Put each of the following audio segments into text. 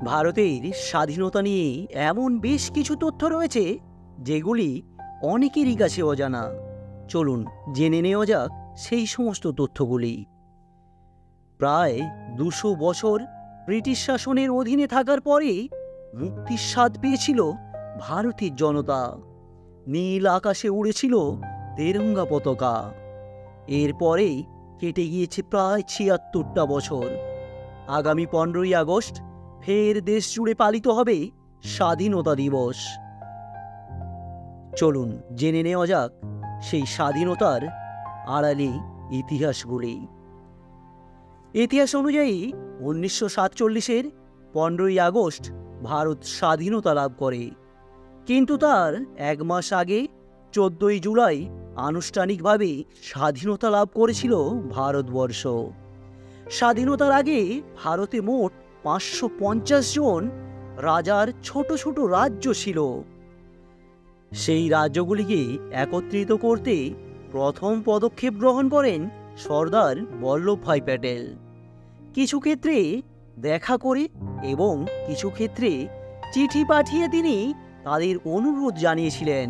ভারতের স্বাধীনতা নিয়ে এমন বেশ কিছু তথ্য রয়েছে যেগুলি অনেকেরই কাছে অজানা। চলুন জেনে নেওয়া যাক সেই সমস্ত তথ্যগুলি। প্রায় ২০০ বছর ব্রিটিশ শাসনের অধীনে থাকার পরে মুক্তির স্বাদ পেয়েছিল ভারতের জনতা। নীল আকাশে উড়েছিল তেরঙ্গা পতাকা। এরপরে কেটে গিয়েছে প্রায় ৭৬টা বছর। আগামী ১৫ই আগস্ট ফের দেশ জুড়ে পালিত হবে স্বাধীনতা দিবস। চলুন জেনে নেওয়া যাক সেই স্বাধীনতার আড়ালে ইতিহাসগুলি। ইতিহাস অনুযায়ী ১৯৪৭-এর ১৫ই আগস্ট ভারত স্বাধীনতা লাভ করে, কিন্তু তার এক মাস আগে ১৪ই জুলাই আনুষ্ঠানিকভাবে স্বাধীনতা লাভ করেছিল ভারতবর্ষ। স্বাধীনতার আগে ভারতে মোট ৫৫০ জন রাজার ছোট ছোট রাজ্য ছিল। সেই রাজ্যগুলিকে একত্রিত করতে প্রথম পদক্ষেপ গ্রহণ করেন সর্দার বল্লভভাই প্যাটেল। কিছু ক্ষেত্রে দেখা করে এবং কিছু ক্ষেত্রে চিঠি পাঠিয়ে তিনি তাদের অনুরোধ জানিয়েছিলেন,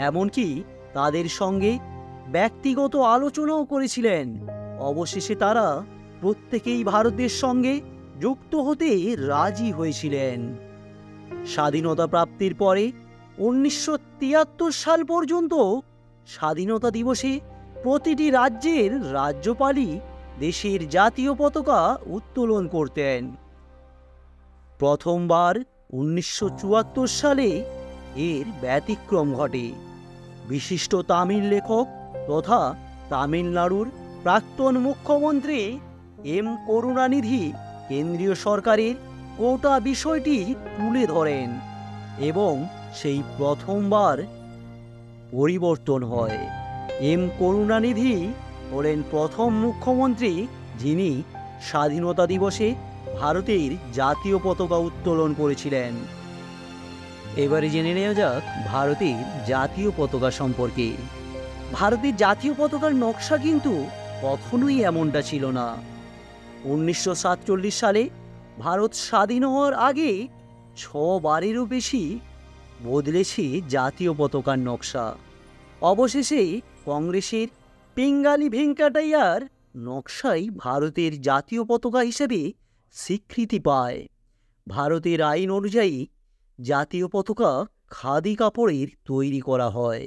এমনকি তাদের সঙ্গে ব্যক্তিগত আলোচনাও করেছিলেন। অবশেষে তারা প্রত্যেকেই ভারতের সঙ্গে যুক্ত হতে রাজি হয়েছিলেন। স্বাধীনতা প্রাপ্তির পরে ১৯৭৩ সাল পর্যন্ত স্বাধীনতা দিবসে প্রতিটি রাজ্যের রাজ্যপালই দেশের জাতীয় পতাকা উত্তোলন করতেন। প্রথমবার ১৯৭৪ সালে এর ব্যতিক্রম ঘটে। বিশিষ্ট তামিল লেখক তথা তামিলনাড়ুর প্রাক্তন মুখ্যমন্ত্রী এম করুণানিধি কেন্দ্রীয় সরকারের কোটা বিষয়টি তুলে ধরেন এবং সেই প্রথমবার পরিবর্তন হয়। এম করুণানিধি হলেন প্রথম মুখ্যমন্ত্রী যিনি স্বাধীনতা দিবসে ভারতের জাতীয় পতাকা উত্তোলন করেছিলেন। এবারে জেনে নেওয়া যাক ভারতের জাতীয় পতাকা সম্পর্কে। ভারতের জাতীয় পতাকার নকশা কিন্তু কখনোই এমনটা ছিল না। ১৯৪৭ সালে ভারত স্বাধীন হওয়ার আগে ৬ বারেরও বেশি বদলেছে জাতীয় পতাকার নকশা। অবশেষে কংগ্রেসের পিঙ্গালি ভেঙ্কাটাইয়ার নকশাই ভারতের জাতীয় পতাকা হিসেবে স্বীকৃতি পায়। ভারতের আইন অনুযায়ী জাতীয় পতাকা খাদি কাপড়ের তৈরি করা হয়।